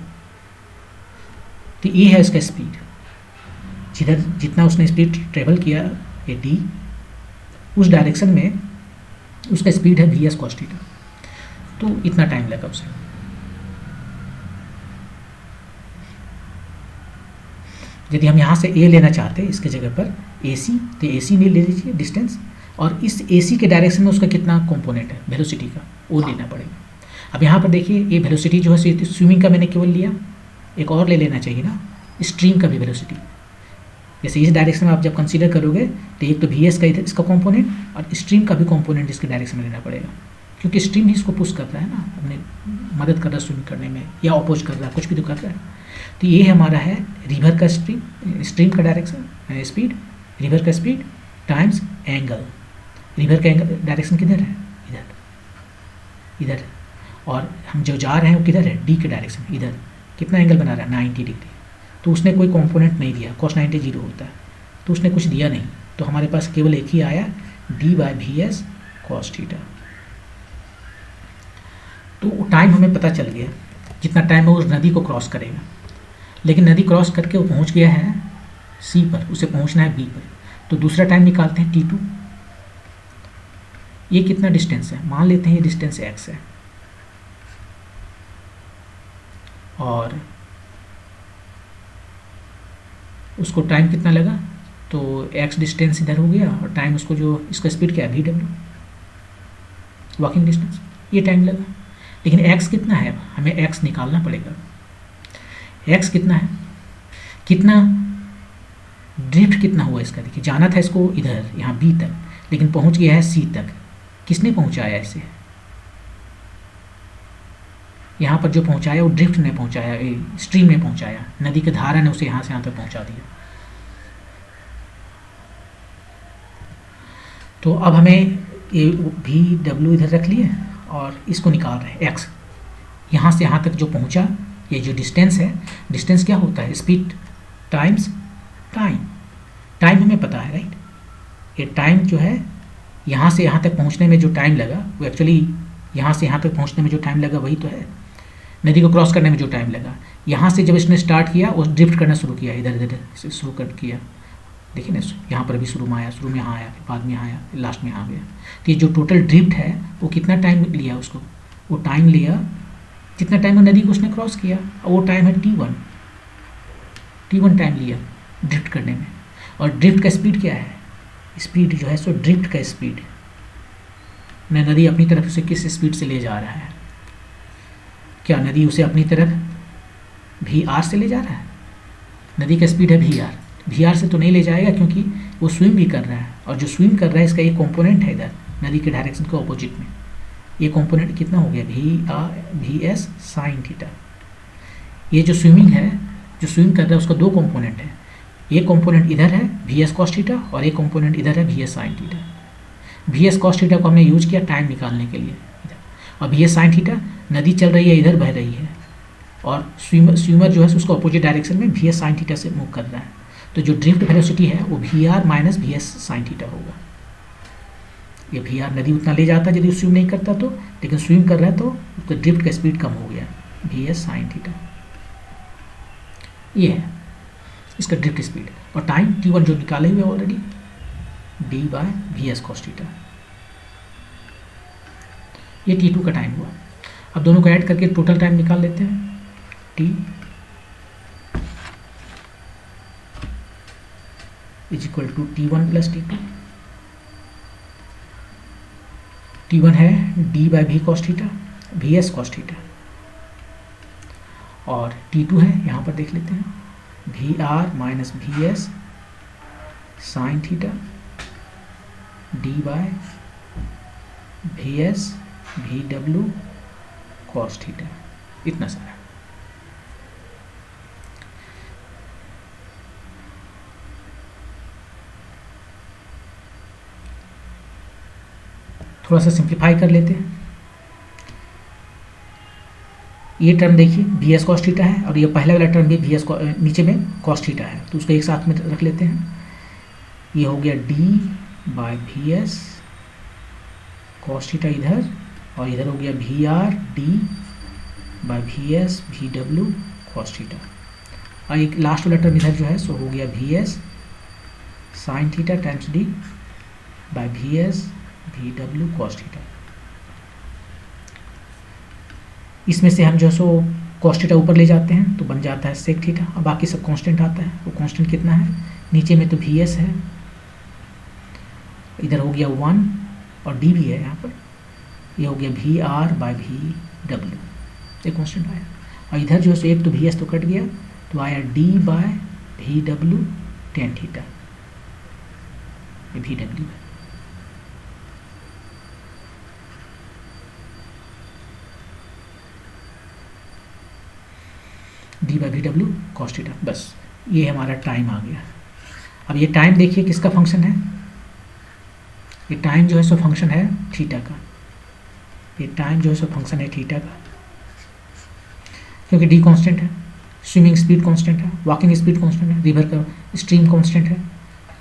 तो ये है इसका स्पीड, जिधर जितना उसने स्पीड ट्रेवल किया ये d, उस डायरेक्शन में उसका स्पीड है Vs cos θ। तो इतना टाइम लगा उसे। यदि हम यहाँ से a लेना चाहते हैं इसके जगह पर AC, तो AC ले लीजिए डिस्टेंस, और इस AC के डायरेक्शन में उसका कितना कंपोनेंट है वेलोसिटी का, वो लेना पड़ेगा। अब यहाँ पर देखिए ये वेलोसिटी जो है स्विमिंग का मैंने केवल लिया, एक और ले लेना चाहिए ना, स्ट्रीम का भी वेलोसिटी। जैसे इस डायरेक्शन में आप जब कंसीडर करोगे तो एक तो Vs का इधर इसका कंपोनेंट, और स्ट्रीम का भी कंपोनेंट इसके डायरेक्शन में लेना पड़ेगा, क्योंकि स्ट्रीम भी इसको पुश कर रहा है ना, अपने मदद कर रहा है स्विम करने में, या अपोज कर रहा है, कुछ भी तो कर रहा है। तो ये हमारा है रिवर का स्ट्रीम का डायरेक्शन स्पीड, रिवर का स्पीड टाइम्स एंगल। रिवर का एंगल डायरेक्शन किधर है, इधर, और हम जो जा रहे हैं वो किधर है, डी के डायरेक्शन, इधर। कितना एंगल बना रहा है, 90 डिग्री। तो उसने कोई कंपोनेंट नहीं दिया, cos 90 0 होता है, तो उसने कुछ दिया नहीं, तो हमारे पास केवल एक ही आया d/Vs cos θ। तो टाइम हमें पता चल गया जितना टाइम वो उस नदी को क्रॉस करेगा। लेकिन नदी क्रॉस करके वो पहुंच गया है सी पर, उसे पहुंचना है बी पर। तो दूसरा टाइम निकालते हैं t2। ये कितना डिस्टेंस है, मान लेते हैं ये डिस्टेंस x है, और उसको टाइम कितना लगा, तो x डिस्टेंस इधर हो गया, और टाइम उसको जो इसका स्पीड क्या है VW, वॉकिंग डिस्टेंस, ये टाइम लगा। लेकिन x कितना है, हमें x निकालना पड़ेगा। x कितना है, कितना ड्रिफ्ट कितना हुआ इसका, देखिए जाना था इसको इधर यहाँ B तक, लेकिन पहुँच गया है C तक। किसने पहुँचाया इसे, यहाँ पर जो पहुँचाया वो ड्रिफ्ट ने पहुँचाया, स्ट्रीम ने पहुँचाया, नदी की धारा ने उसे यहाँ से यहाँ तक पहुँचा दिया। तो अब हमें ये भी डब्ल्यू इधर रख लिए और इसको निकाल रहे हैं एक्स, यहाँ से यहाँ तक जो पहुँचा, ये जो डिस्टेंस है, डिस्टेंस क्या होता है, स्पीड टाइम्स टाइम। टाइम हमें पता है राइट, ये टाइम जो है यहाँ से यहाँ तक पहुँचने में जो टाइम लगा वो एक्चुअली यहाँ से यहाँ तक पहुँचने में जो टाइम लगा वही तो है, नदी को क्रॉस करने में जो टाइम लगा। यहाँ से जब इसने स्टार्ट किया वो ड्रिफ्ट करना शुरू किया, इधर इधर से शुरू कर किया, देखिए ना, यहाँ पर भी शुरू में आया, शुरू में यहाँ आया, फिर बाद में यहाँ आया, लास्ट में यहाँ गया। तो ये जो टोटल ड्रिफ्ट है वो कितना टाइम लिया उसको, वो टाइम लिया जितना टाइम नदी को उसने क्रॉस किया, और वो टाइम है T1 टाइम लिया ड्रिफ्ट करने में। और ड्रिफ्ट का स्पीड क्या है, स्पीड जो है सो ड्रिफ्ट का स्पीड, नदी अपनी तरफ से किस स्पीड से ले जा रहा है, क्या नदी उसे अपनी तरफ VR से ले जा रहा है, नदी का स्पीड है VR से तो नहीं ले जाएगा क्योंकि वो स्विम भी कर रहा है, और जो स्विम कर रहा है इसका एक कंपोनेंट है इधर नदी के डायरेक्शन के ऑपोजिट में, ये कंपोनेंट कितना हो गया VS साइन थीटा। ये जो स्विमिंग है, जो स्विम कर रहा है उसका दो कंपोनेंट है, एक कंपोनेंट इधर है VS कॉस थीटा और एक कंपोनेंट इधर है VS sine theta. VS cos theta को हमने यूज किया टाइम निकालने के लिए इधर, और VS साइन थीटा नदी चल रही है इधर बह रही है, और स्विमर जो है उसको अपोजिट डायरेक्शन में VS साइन थीटा से मूव कर रहा है। तो जो ड्रिफ्ट वेलोसिटी है वो VR minus VS sine theta होगा। ये VR नदी उतना ले जाता यदि स्विम नहीं करता तो, लेकिन स्विम कर रहा है तो उसका ड्रिफ्ट का स्पीड कम हो गया, VS साइन थीटा। ये है इसका ड्रिफ्ट स्पीड, और टाइम T1 जो निकाले हुए ऑलरेडी D/VS cos थीटा, ये T2 का टाइम हुआ। अब दोनों को ऐड करके टोटल टाइम निकाल लेते हैं, T is equal to T1 plus T2। T1 है D/V cos theta, VS cos theta, और T2 है यहाँ पर देख लेते हैं VR minus VS sine theta D/VS VW cos theta, इतना सारा। थोड़ा सा सिंप्लीफाई कर लेते हैं, ये टर्म देखिए VS cos थीटा है, और ये पहला वाला टर्म भी VS नीचे में cos थीटा है, तो उसको एक साथ में रख लेते हैं। ये हो गया D/VS cos थीटा इधर, और इधर हो गया VR D/VS VW cos theta, और एक लास्ट वाला टर्म इधर जो है सो हो गया VS sine theta times D/VS VW cos theta. इसमें से हम जो है सो cos थीटा ऊपर ले जाते हैं तो बन जाता है sec थीटा, और बाकी सब कांस्टेंट आता है। वो कांस्टेंट कितना है, नीचे में तो VS है, इधर हो गया 1 और D भी है यहाँ पर, ये हो गया VR/VW, ये कांस्टेंट आया। और इधर जो है सो एक तो VS तो कट गया, तो आया D/VW tan थीटा, ये VW है। D/VW cos थीटा, बस ये हमारा टाइम आ गया। अब ये टाइम देखिए किसका फंक्शन है, ये टाइम जो है सो फंक्शन है थीटा का, ये टाइम जो है सो फंक्शन है थीटा का, क्योंकि D कांस्टेंट है, स्विमिंग स्पीड कांस्टेंट है, वॉकिंग स्पीड कांस्टेंट है, रिवर का स्ट्रीम कांस्टेंट है,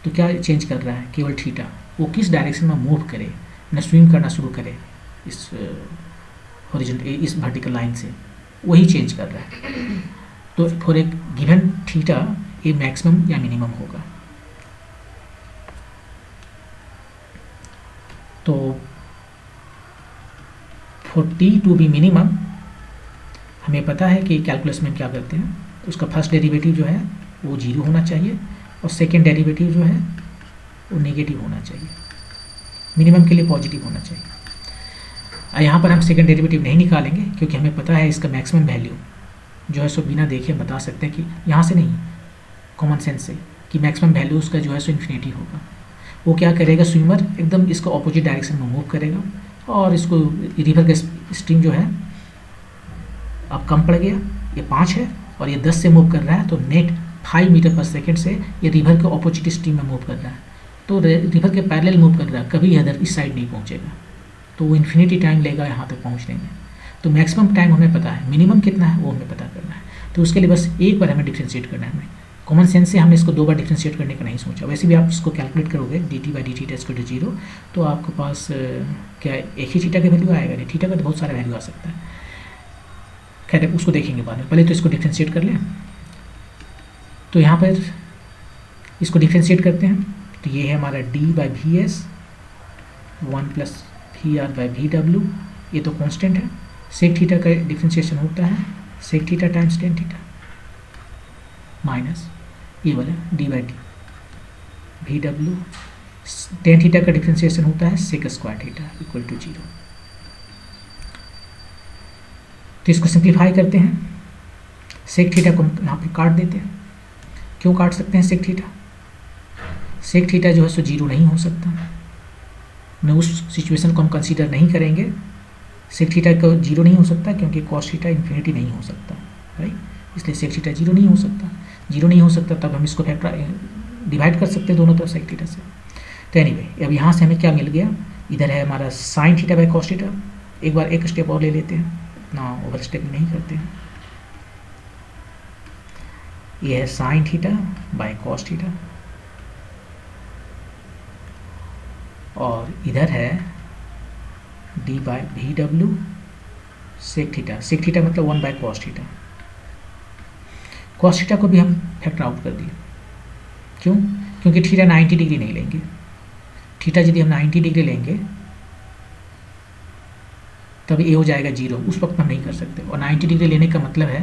तो क्या चेंज कर रहा है, केवल थीटा। वो किस डायरेक्शन में मूव करे, न स्विम करना शुरू करे इस हॉरिजॉन्टल इस वर्टिकल लाइन से, वही चेंज कर रहा है। तो फॉर एक गिवन थीटा ये मैक्सिमम या मिनिमम होगा। तो for T to be minimum हमें पता है कि कैलकुलस में क्या करते हैं, उसका फर्स्ट डेरिवेटिव जो है वो 0 होना चाहिए, और सेकेंड डेरिवेटिव जो है वो नेगेटिव होना चाहिए, मिनिमम के लिए पॉजिटिव होना चाहिए। यहाँ पर हम सेकेंड डेरिवेटिव नहीं निकालेंगे क्योंकि हमें पता है इसका मैक्सिमम वैल्यू जो है सो बिना देखे बता सकते हैं कि यहाँ से नहीं, कॉमन सेंस से, कि मैक्सिमम वैल्यू उसका जो है सो इन्फिनिटी होगा। वो क्या करेगा, स्विमर एकदम इसको ऑपोजिट डायरेक्शन में मूव करेगा, और इसको रिवर का स्ट्रीम जो है अब कम पड़ गया, ये 5 है और ये 10 से मूव कर रहा है, तो नेट 5 मीटर पर सेकेंड से ये रिवर के ऑपोजिट स्ट्रीम में मूव कर रहा है, तो रिवर के पैरेलल मूव कर रहा है, कभी इधर इस साइड नहीं पहुँचेगा, तो वो इन्फिनिटी टाइम लेगा यहाँ तक पहुँचने में। तो मैक्सिमम टाइम हमें पता है, मिनिमम कितना है वो हमें पता करना है। तो उसके लिए बस एक बार हमें डिफ्रेंशिएट करना है। हमें कॉमन सेंस से हमने इसको 2 बार डिफ्रेंशिएट करने का नहीं सोचा। वैसे भी आप इसको कैलकुलेट करोगे dt/dt = 0, तो आपके पास क्या एक ही थीटा का वैल्यू आएगा, नहीं थीटा का तो बहुत सारा वैल्यू आ सकता है। खैर उसको देखेंगे बाद में, पहले तो इसको डिफ्रेंशिएट कर लें। तो यहाँ पर इसको डिफ्रेंशिएट करते हैं, तो ये है हमारा d/vs 1 + vr/vw, ये तो कांस्टेंट है। सेक थीटा का डिफ्रेंशिएशन होता है sec theta times tan theta minus ये वाला d/vw, टेन थीटा का डिफ्रेंशिएशन होता है सेक स्क्वायर थीटा = 0। तो इसको सिंप्लीफाई करते हैं, सेक थीटा को यहाँ पर काट देते हैं। क्यों काट सकते हैं सेक थीटा? सेक थीटा जो है सो 0 नहीं हो सकता, मैं उस सिचुएशन को हम कंसीडर नहीं करेंगे। सेक थीटा का 0 नहीं हो सकता क्योंकि कॉस थीटा इन्फिनिटी नहीं हो सकता, राइट, इसलिए सेक थीटा 0 नहीं हो सकता। 0 नहीं हो सकता तब हम इसको डिवाइड कर सकते हैं दोनों तरफ सेक थीटा से। तो एनीवे अब यहाँ से हमें क्या मिल गया, इधर है हमारा sine theta by cos theta. एक बार एक स्टेप और ले लेते हैं, इतना ओवर स्टेप नहीं करते हैं। ये है sine theta by cos theta और इधर है d/vw sec theta. Sec theta मतलब 1 cos थीटा। कॉस थीटा को भी हम फैक्टर आउट कर दिए। क्यों? क्योंकि थीटा 90 डिग्री नहीं लेंगे। थीटा यदि हम 90 डिग्री लेंगे तब ये हो जाएगा 0, उस वक्त हम नहीं कर सकते। और 90 डिग्री लेने का मतलब है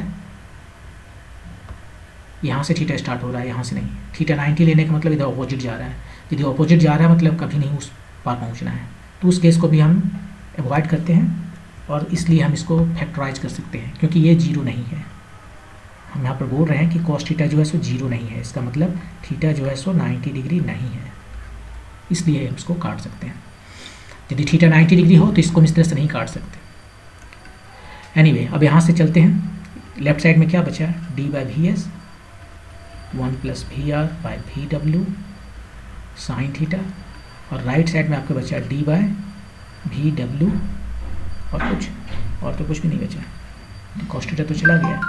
यहाँ से थीटा स्टार्ट हो रहा है, यहाँ से नहीं। थीटा 90 लेने का मतलब इधर ऑपोजिट जा रहा है। यदि ऑपोजिट जा रहा है मतलब कभी नहीं उस पार पहुँचना है, तो उस केस को भी हम अवॉइड करते हैं और इसलिए हम इसको फैक्टराइज कर सकते हैं क्योंकि ये 0 नहीं है। हम यहाँ पर बोल रहे हैं कि कॉस थीटा जो है सो 0 नहीं है, इसका मतलब थीटा जो है सो 90 डिग्री नहीं है, इसलिए हम इसको काट सकते हैं। यदि थीटा 90 डिग्री हो तो इसको हम इस तरह से नहीं काट सकते। एनीवे अब यहाँ से चलते हैं, लेफ्ट साइड में क्या बचा है, d/vs 1 + vr/vw साइन थीटा, और राइट साइड में आपका बचा d/vw और तो कुछ भी नहीं बचा। तो कॉस थीटा तो चला गया,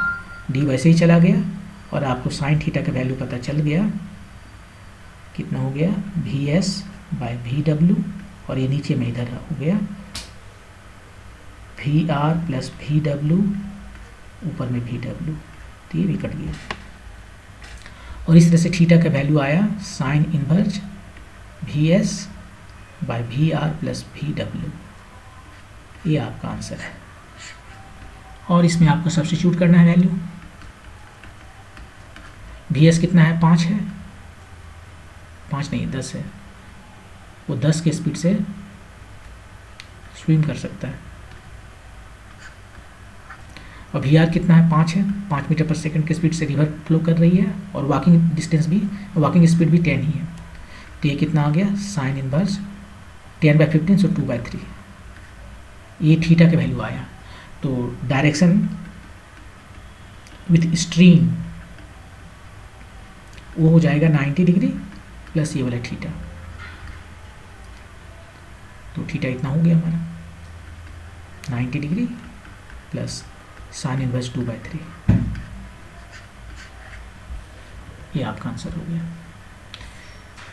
d वैसे ही चला गया और आपको साइन थीटा का वैल्यू पता चल गया, कितना हो गया vs/vw, और ये नीचे में इधर हो गया vr + vw, ऊपर में vw, तो ये भी कट गया। और इस तरह से थीटा का वैल्यू आया साइन इनवर्स vs/vr + vw, ये आपका आंसर है। और इसमें आपको सब्स्टिट्यूट करना है वैल्यू। vs कितना है, 5 है, 5 नहीं 10 है, वो 10 के स्पीड से स्विम कर सकता है। और vr कितना है, 5 है, 5 मीटर पर सेकंड के स्पीड से रिवर फ्लो कर रही है और वॉकिंग डिस्टेंस भी, वॉकिंग स्पीड भी 10 ही है। तो ये कितना आ गया, साइन इनवर्स 10/15 सो 2/3, ये थीटा का वैल्यू आया। तो डायरेक्शन विथ स्ट्रीम वो हो जाएगा 90 डिग्री प्लस ये वाला थीटा, तो थीटा इतना हो गया हमारा 90 डिग्री प्लस साइन इनवर्स 2/3, ये आपका आंसर हो गया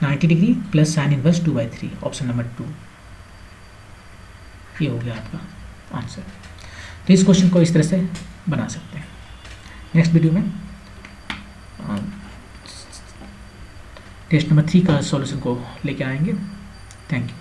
90 degree plus sine inverse 2/3, option number 2, ये हो गया आपका आंसर। तो इस क्वेश्चन को इस तरह से बना सकते हैं। नेक्स्ट वीडियो में टेस्ट नंबर 3 का सॉल्यूशन को लेके आएंगे। Thank you.